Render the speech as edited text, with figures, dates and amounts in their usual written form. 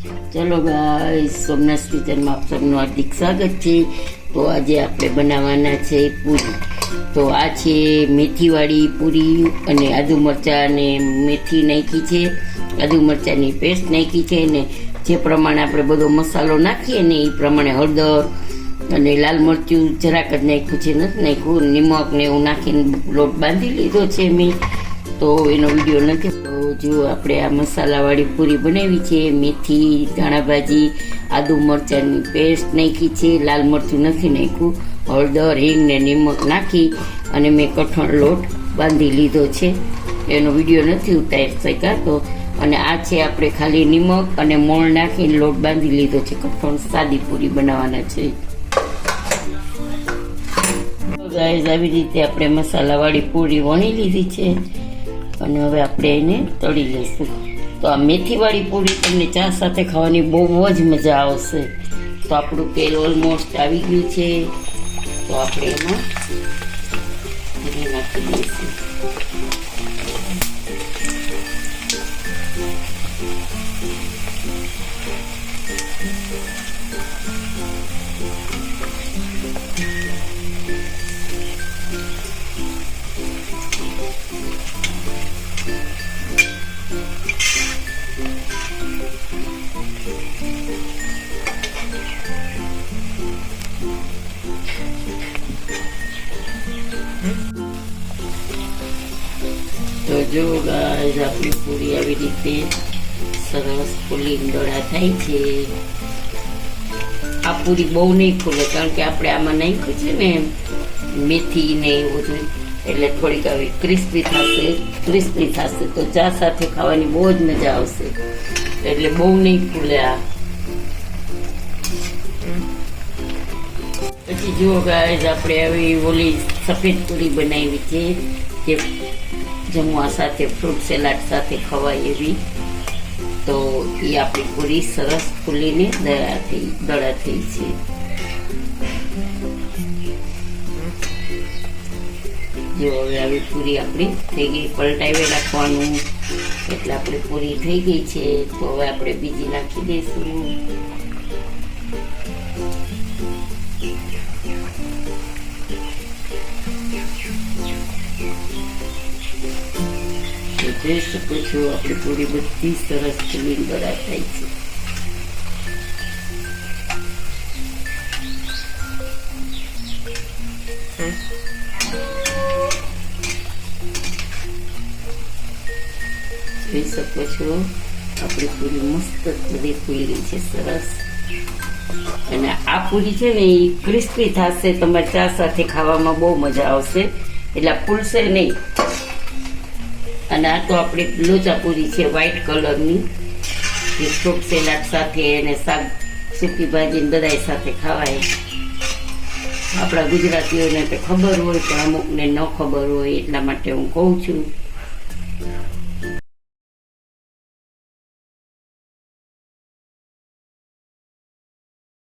ચલો ગાઈસ, સોમનાથ કિચનમાં આપ સૌનું હાર્દિક સ્વાગત છે. તો આજે આપણે બનાવવાના છે પૂરી. તો આ છે મેથીવાળી પૂરી અને આદુ મરચાં અને મેથી નાખી છે, આદુ મરચાંની પેસ્ટ નાખી છે ને જે પ્રમાણે આપણે બધો મસાલો નાખીએ ને એ પ્રમાણે હળદર અને લાલ મરચું જરાક જ નાખ્યું છે, નથી નાખ્યું, નિમક ને એવું નાખીને લોટ બાંધી લીધો છે મેં. તો એનો વિડીયો નથી. તો જો આપણે આ મસાલાવાળી પૂરી બનાવી છે, મેથી, ધાણાભાજી, આદુ મરચાંની પેસ્ટ નાખી છે, લાલ મરચું નથી નાખ્યું, હળદર, હિંગ ને નિમક નાખી અને મેં કઠણ લોટ બાંધી લીધો છે. એનો વિડીયો નથી ઉતારી શકાતો. અને આ છે આપણે ખાલી નિમક અને મોણ નાખીને લોટ બાંધી લીધો છે. કઠણ સાદી પૂરી બનાવવાના છે. ગાઈઝ, આવી રીતે આપણે મસાલાવાળી પૂરી વણી લીધી છે અને હવે આપણે એને તળી લઈશું. તો આ મેથીવાળી પૂરી તમને ચા સાથે ખાવાની બહુ જ મજા આવશે. તો આપણું તેલ ઓલમોસ્ટ આવી ગયું છે. તો આપણે એમાં નાખી દઈશું. તો જો ગાઈઝ, આપણી પૂરી આવી રીતે સરસ ફૂલી ડોળા થાય છે. આ પૂરી બહુ નહીં ફૂલે કારણ કે આપણે આમાં નાખ્યું છે ને મેથી ને એવું બધું, એટલે થોડીક આવી ક્રિસ્પી થશે. તો ચા સાથે ખાવાની બહુ જ મજા આવશે. એટલે બહુ નહીં ફૂલે આ. પછી જુઓ ગાઈઝ, આપણે આવી ઓલી સફેદ પૂરી બનાવી છે જે જમવા સાથે ફ્રૂટ સલાડ સાથે ખવાય એવી. તો એ આપણી પૂરી સરસ ફૂલીને દળા થઈ છે. જો હવે આવી પૂરી આપણી થઈ ગઈ, પલટાવી રાખવાનું એટલે આપણી પૂરી થઈ ગઈ છે. તો હવે આપણે બીજી નાખી દઈશું. જોઈ શકો છો આપણી પૂરી બધી સરસ ફૂલી ગળા થાય છે. જોઈ શકો છો આપણી પૂરી મસ્ત બધી ફૂલી છે, સરસ. અને આ પૂરી છે ને એ ક્રિસ્પી થશે, તમારે ચા સાથે ખાવામાં બહુ મજા આવશે. એટલે ફૂલશે નહીં. અને આ તો આપણી લોચા પૂરી છે વ્હાઈટ કલરની, જે ફ્રૂટ સલાડ સાથે અને શાક, સૂકી ભાજી બધાય સાથે ખવાય. આપણા ગુજરાતીઓને તો ખબર હોય પણ અમુકને ન ખબર હોય, એટલા માટે હું કહું છું.